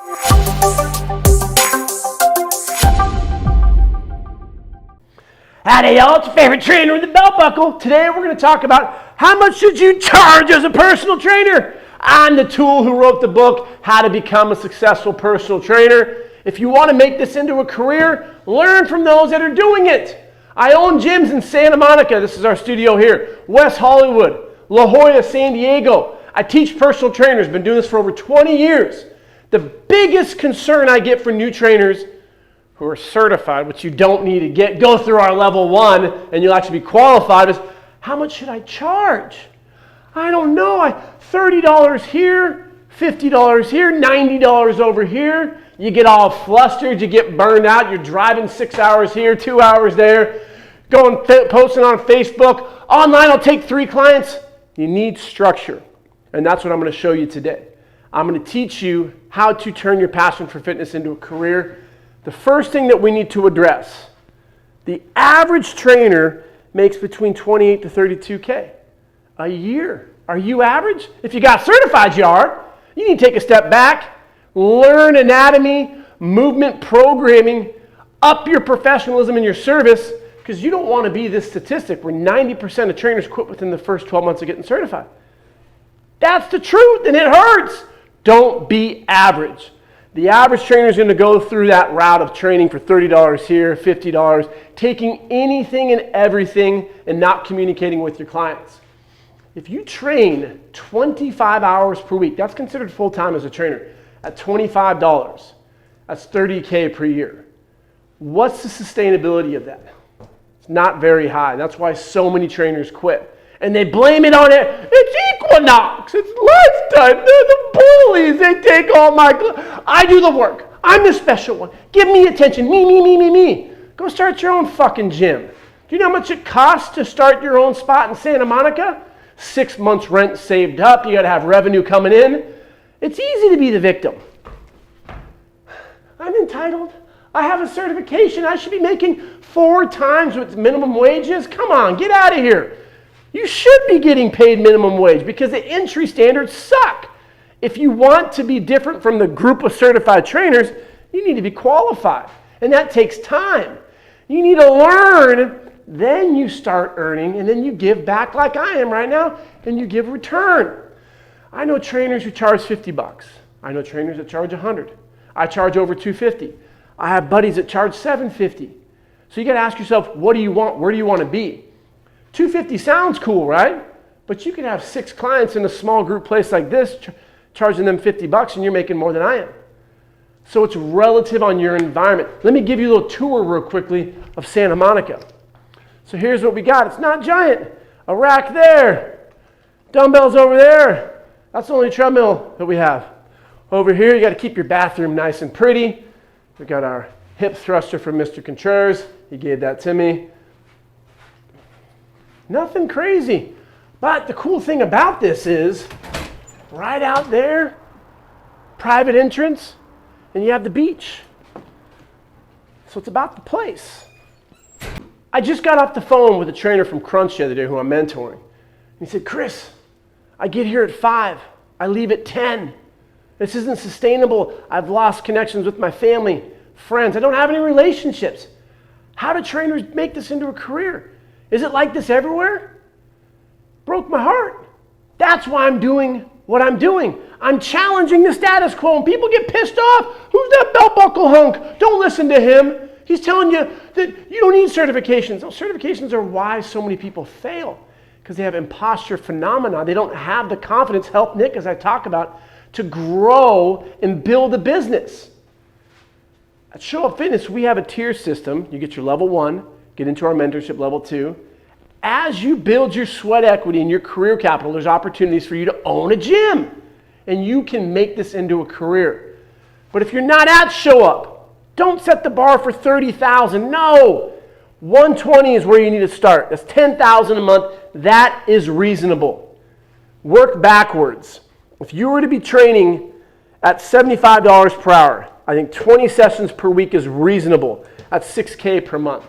Howdy y'all, it's your favorite trainer with the belt buckle. Today we're going to talk about how much should you charge as a personal trainer. I'm the tool who wrote the book, How to Become a Successful Personal Trainer. If you want to make this into a career, learn from those that are doing it. I own gyms in Santa Monica, this is our studio here, West Hollywood, La Jolla, San Diego. I teach personal trainers, been doing this for over 20 years. The biggest concern I get from new trainers who are certified, which you don't need to go through our level 1 and you'll actually be qualified, is how much should I charge? I don't know, $30 here, $50 here, $90 over here. You get all flustered, you get burned out, you're driving 6 hours here, 2 hours there, posting on Facebook. Online, I'll take 3 clients. You need structure, and that's what I'm going to show you today. I'm going to teach you how to turn your passion for fitness into a career. The first thing that we need to address, the average trainer makes between 28 to 32K a year. Are you average? If you got certified, you are. You need to take a step back, learn anatomy, movement programming, up your professionalism in your service, because you don't want to be this statistic where 90% of trainers quit within the first 12 months of getting certified. That's the truth, and it hurts. Don't be average. The average trainer is going to go through that route of training for $30 here, $50, taking anything and everything and not communicating with your clients. If you train 25 hours per week, that's considered full-time as a trainer, at $25, that's $30K per year. What's the sustainability of that? It's not very high. That's why so many trainers quit. And they blame it on it. It's Equinox. It's lifetime. They're the bullies. They take all my... I do the work. I'm the special one. Give me attention. Me. Go start your own fucking gym. Do you know how much it costs to start your own spot in Santa Monica? 6 months rent saved up. You got to have revenue coming in. It's easy to be the victim. I'm entitled. I have a certification. I should be making 4 times what minimum wage is. Come on, get out of here. You should be getting paid minimum wage because the entry standards suck. If you want to be different from the group of certified trainers, you need to be qualified. And that takes time. You need to learn, then you start earning, and then you give back like I am right now, and you give return. I know trainers who charge $50. I know trainers that charge $100. I charge over $250. I have buddies that charge $750. So you got to ask yourself, what do you want? Where do you want to be? $250 sounds cool, right? But you can have 6 clients in a small group place like this, charging them $50, and you're making more than I am. So it's relative on your environment. Let me give you a little tour real quickly of Santa Monica. So here's what we got. It's not giant. A rack there. Dumbbells over there. That's the only treadmill that we have. Over here, you got to keep your bathroom nice and pretty. We got our hip thruster from Mr. Contreras. He gave that to me. Nothing crazy. But the cool thing about this is, right out there, private entrance, and you have the beach. So it's about the place. I just got off the phone with a trainer from Crunch the other day who I'm mentoring. And he said, Chris, I get here at 5. I leave at 10. This isn't sustainable. I've lost connections with my family, friends. I don't have any relationships. How do trainers make this into a career? Is it like this everywhere? Broke my heart. That's why I'm doing what I'm doing. I'm challenging the status quo, and people get pissed off. Who's that belt buckle hunk? Don't listen to him. He's telling you that you don't need certifications. Those certifications are why so many people fail, because they have imposter phenomena. They don't have the confidence, help Nick as I talk about, to grow and build a business. At Show Up Fitness, we have a tier system. You get your level 1, get into our mentorship level 2. As you build your sweat equity and your career capital, there's opportunities for you to own a gym. And you can make this into a career. But if you're not at Show Up, don't set the bar for $30,000. No. 120 is where you need to start. That's $10,000 a month. That is reasonable. Work backwards. If you were to be training at $75 per hour, I think 20 sessions per week is reasonable. That's $6K per month.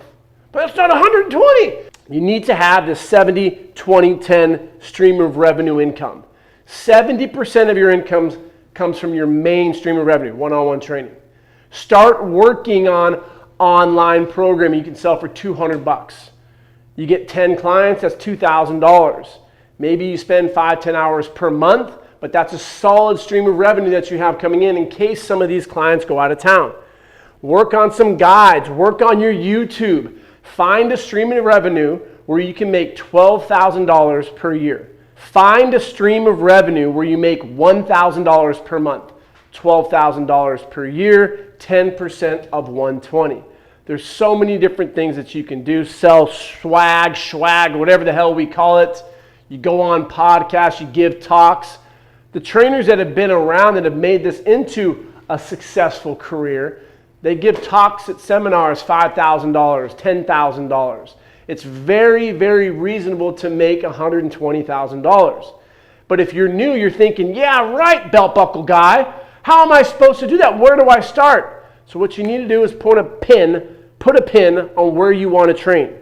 But that's not 120. You need to have this 70, 20, 10 stream of revenue income. 70% of your income comes from your main stream of revenue, one-on-one training. Start working on online programming you can sell for $200. You get 10 clients, that's $2,000. Maybe you spend 5-10 hours per month, but that's a solid stream of revenue that you have coming in case some of these clients go out of town. Work on some guides, work on your YouTube. Find a stream of revenue where you can make $12,000 per year. Find a stream of revenue where you make $1,000 per month, $12,000 per year, 10% of 120. There's so many different things that you can do. Sell swag, whatever the hell we call it. You go on podcasts, you give talks. The trainers that have been around that have made this into a successful career, they give talks at seminars, $5,000, $10,000. It's very, very reasonable to make $120,000. But if you're new, you're thinking, yeah, right, belt buckle guy. How am I supposed to do that? Where do I start? So what you need to do is put a pin on where you want to train.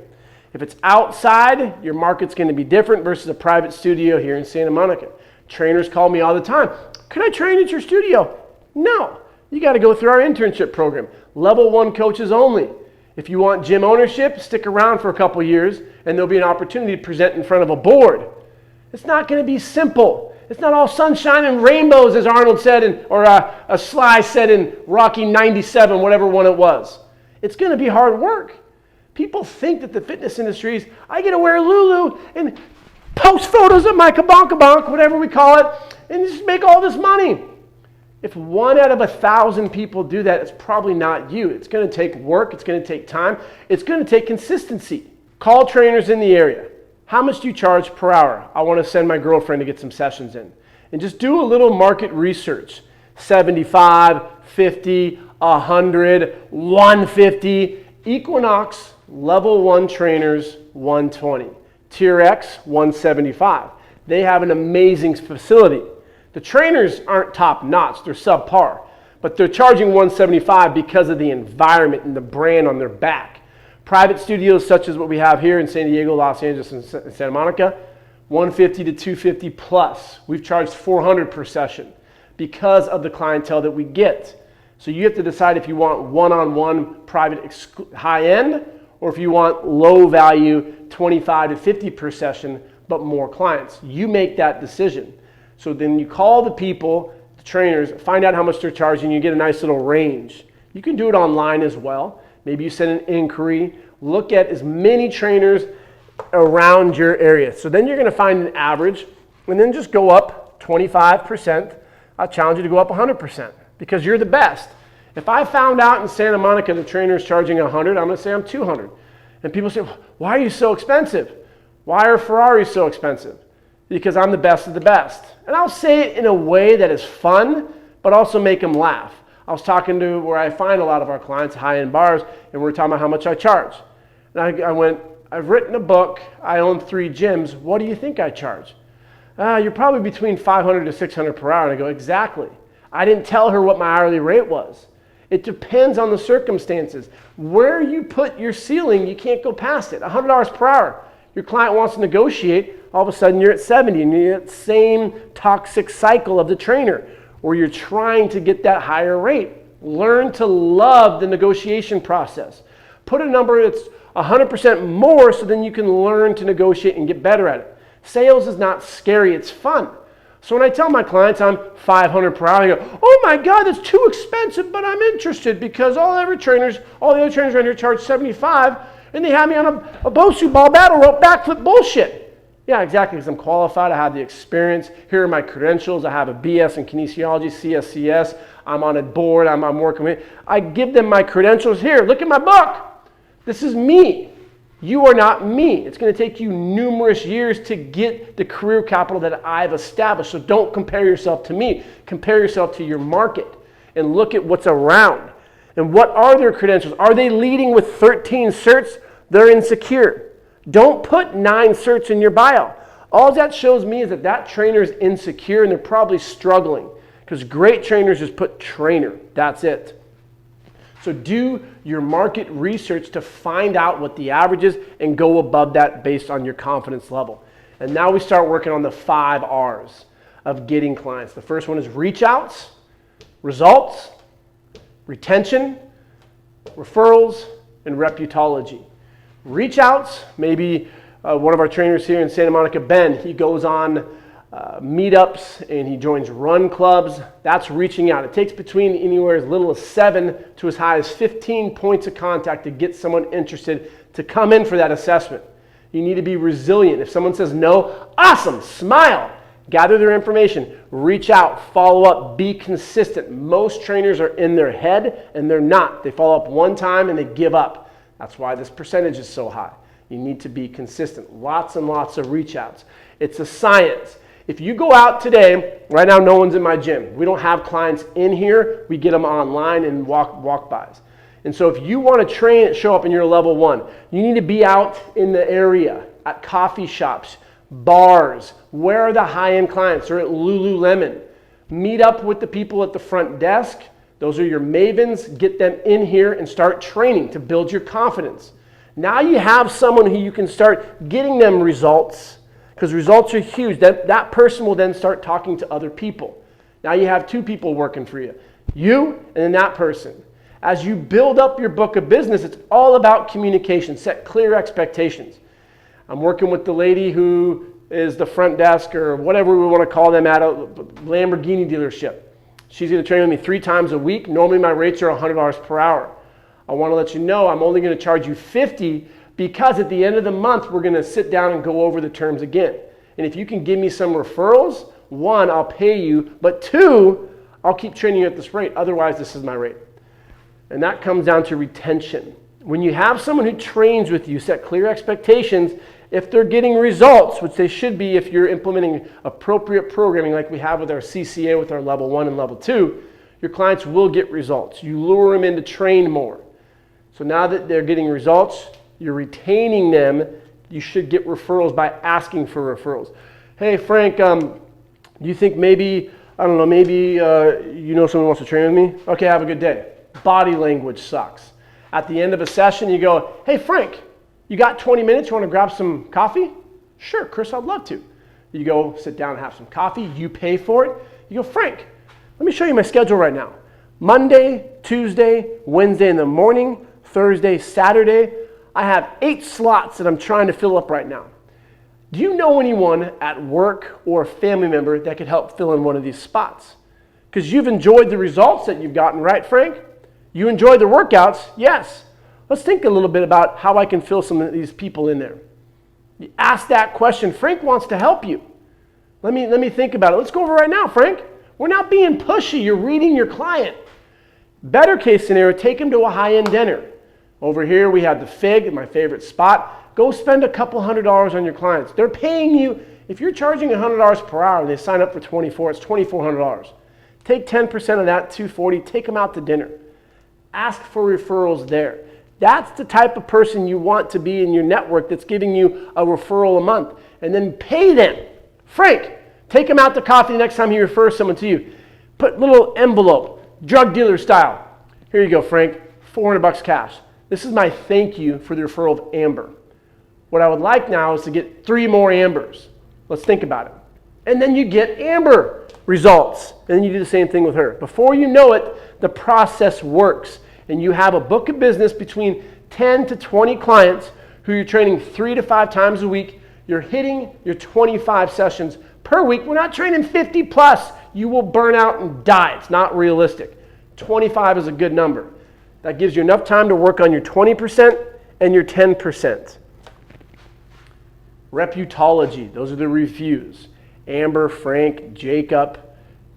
If it's outside, your market's going to be different versus a private studio here in Santa Monica. Trainers call me all the time. Can I train at your studio? No. You got to go through our internship program. Level 1 coaches only. If you want gym ownership, stick around for a couple years and there'll be an opportunity to present in front of a board. It's not going to be simple. It's not all sunshine and rainbows, as Arnold said, or Sly said in Rocky 97, whatever one it was. It's going to be hard work. People think that the fitness industry is, I get to wear Lulu and post photos of my kabonk, whatever we call it, and just make all this money. If 1 out of 1,000 people do that, it's probably not you. It's going to take work. It's going to take time. It's going to take consistency. Call trainers in the area. How much do you charge per hour? I want to send my girlfriend to get some sessions in. And just do a little market research. 75, 50, 100, 150. Equinox level 1 trainers, 120. Tier X, 175. They have an amazing facility. The trainers aren't top notch, they're subpar, but they're charging $175 because of the environment and the brand on their back. Private studios such as what we have here in San Diego, Los Angeles, and Santa Monica, $150 to $250 plus. We've charged $400 per session because of the clientele that we get. So you have to decide if you want one-on-one private high-end or if you want low value 25 to 50 per session but more clients. You make that decision. So then you call the people, the trainers, find out how much they're charging, you get a nice little range. You can do it online as well. Maybe you send an inquiry, look at as many trainers around your area. So then you're going to find an average and then just go up 25%. I'll challenge you to go up 100% because you're the best. If I found out in Santa Monica the trainer is charging 100, I'm going to say I'm 200. And people say, why are you so expensive? Why are Ferraris so expensive? Because I'm the best of the best. And I'll say it in a way that is fun, but also make them laugh. I was talking to where I find a lot of our clients, high-end bars, and we're talking about how much I charge. And I went, I've written a book, I own 3 gyms, what do you think I charge? You're probably between $500 to $600 per hour. And I go, exactly. I didn't tell her what my hourly rate was. It depends on the circumstances. Where you put your ceiling, you can't go past it. $100 per hour. Your client wants to negotiate, all of a sudden you're at 70 and you're at the same toxic cycle of the trainer where you're trying to get that higher rate. Learn to love the negotiation process. Put a number that's 100% more so then you can learn to negotiate and get better at it. Sales is not scary, it's fun. So when I tell my clients I'm $500 per hour, they go, oh my God, that's too expensive, but I'm interested because all the other trainers around here charge $75 and they have me on a Bosu ball battle rope backflip bullshit. Yeah, exactly, because I'm qualified, I have the experience. Here are my credentials. I have a BS in kinesiology, CSCS. I'm on a board, I'm working with. I give them my credentials. Here, look at my book. This is me. You are not me. It's going to take you numerous years to get the career capital that I've established. So don't compare yourself to me. Compare yourself to your market and look at what's around. And what are their credentials? Are they leading with 13 certs? They're insecure. Don't put 9 certs in your bio. All that shows me is that trainer is insecure and they're probably struggling because great trainers just put trainer. That's it. So do your market research to find out what the average is and go above that based on your confidence level. And now we start working on the 5 R's. of getting clients. The first one is reach outs, results, retention, referrals, and reputology. Reach outs, maybe one of our trainers here in Santa Monica, Ben, he goes on meetups and he joins run clubs. That's reaching out. It takes between anywhere as little as 7 to as high as 15 points of contact to get someone interested to come in for that assessment. You need to be resilient. If someone says no, awesome, smile. Gather their information, reach out, follow up, be consistent. Most trainers are in their head and they're not. They follow up one time and they give up. That's why this percentage is so high. You need to be consistent. Lots and lots of reach outs. It's a science. If you go out today, right now no one's in my gym. We don't have clients in here. We get them online and walk-bys. And so if you want to train and show up and you're a level 1, you need to be out in the area, at coffee shops, bars. Where are the high-end clients? Or at Lululemon. Meet up with the people at the front desk. Those are your mavens. Get them in here and start training to build your confidence. Now you have someone who you can start getting them results, because results are huge. That person will then start talking to other people. Now you have 2 people working for you. You and then that person. As you build up your book of business, it's all about communication. Set clear expectations. I'm working with the lady who is the front desk or whatever we want to call them at a Lamborghini dealership. She's going to train with me 3 times a week. Normally my rates are $100 per hour. I want to let you know I'm only going to charge you $50 because at the end of the month we're going to sit down and go over the terms again. And if you can give me some referrals, 1, I'll pay you, but 2, I'll keep training you at this rate. Otherwise, this is my rate. And that comes down to retention. When you have someone who trains with you, set clear expectations. If they're getting results, which they should be if you're implementing appropriate programming like we have with our CCA with our level 1 and level 2, your clients will get results. You lure them in to train more. So now that they're getting results, you're retaining them. You should get referrals by asking for referrals. Hey, Frank, do you think maybe, I don't know, maybe you know someone wants to train with me? Okay, have a good day. Body language sucks. At the end of a session, you go, hey, Frank, you got 20 minutes? You want to grab some coffee? Sure, Chris, I'd love to. You go sit down and have some coffee. You pay for it. You go, Frank, let me show you my schedule right now. Monday, Tuesday, Wednesday in the morning, Thursday, Saturday. I have 8 slots that I'm trying to fill up right now. Do you know anyone at work or a family member that could help fill in one of these spots? Because you've enjoyed the results that you've gotten, right, Frank? You enjoyed the workouts? Yes. Let's think a little bit about how I can fill some of these people in there. You ask that question. Frank wants to help you. Let me think about it. Let's go over right now, Frank. We're not being pushy. You're reading your client. Better case scenario, take him to a high-end dinner. Over here we have the Fig, my favorite spot. Go spend a couple $100s on your clients. They're paying you. If you're charging $100 per hour and they sign up for 24, it's $2,400. Take 10% of that, $240. Take them out to dinner. Ask for referrals there. That's the type of person you want to be in your network that's giving you a referral a month. And then pay them. Frank, take him out to coffee the next time he refers someone to you. Put little envelope, drug dealer style. Here you go, Frank, $400 cash. This is my thank you for the referral of Amber. What I would like now is to get 3 more Ambers. Let's think about it. And then you get Amber results. And then you do the same thing with her. Before you know it, the process works. And you have a book of business between 10 to 20 clients who you're training 3 to 5 times a week. You're hitting your 25 sessions per week. We're not training 50 plus. You will burn out and die. It's not realistic. 25 is a good number. That gives you enough time to work on your 20% and your 10%. Reputology, those are the reviews. Amber, Frank, Jacob,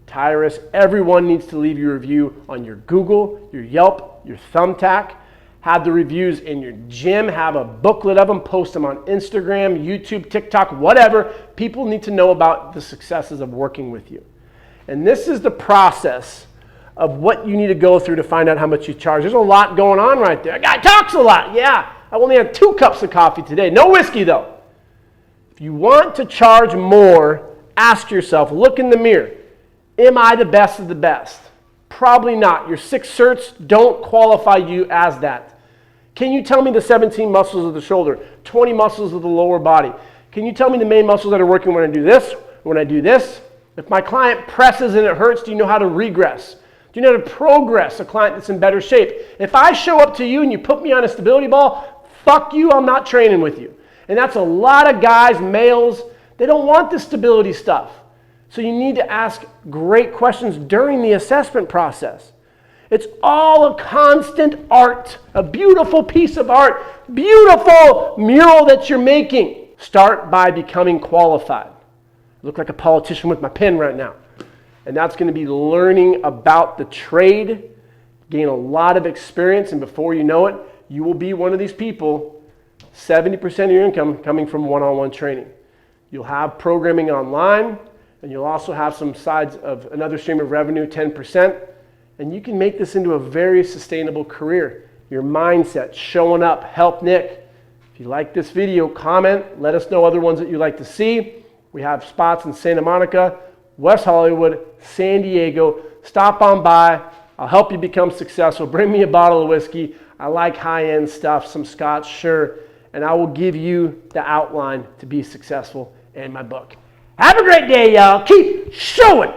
Tyrus, everyone needs to leave your review on your Google, your Yelp, your Thumbtack. Have the reviews in your gym, have a booklet of them, post them on Instagram, YouTube, TikTok, whatever. People need to know about the successes of working with you. And this is the process of what you need to go through to find out how much you charge. There's a lot going on right there. A guy talks a lot. Yeah, I only had 2 cups of coffee today. No whiskey though. If you want to charge more, ask yourself, look in the mirror. Am I the best of the best? Probably not. Your 6 certs don't qualify you as that. Can you tell me the 17 muscles of the shoulder, 20 muscles of the lower body? Can you tell me the main muscles that are working when I do this, when I do this? If my client presses and it hurts, do you know how to regress? Do you know how to progress a client that's in better shape? If I show up to you and you put me on a stability ball, fuck you, I'm not training with you. And that's a lot of guys, males, they don't want the stability stuff. So you need to ask great questions during the assessment process. It's all a constant art, a beautiful piece of art, beautiful mural that you're making. Start by becoming qualified. I look like a politician with my pen right now. And that's going to be learning about the trade, gain a lot of experience, and before you know it, you will be one of these people, 70% of your income coming from one-on-one training. You'll have programming online, and you'll also have some sides of another stream of revenue, 10%, and you can make this into a very sustainable career. Your mindset, showing up, help Nick. If you like this video, comment, let us know other ones that you'd like to see. We have spots in Santa Monica, West Hollywood, San Diego. Stop on by. I'll help you become successful. Bring me a bottle of whiskey. I like high-end stuff, some scotch, sure, and I will give you the outline to be successful in my book. Have a great day, y'all. Keep showing.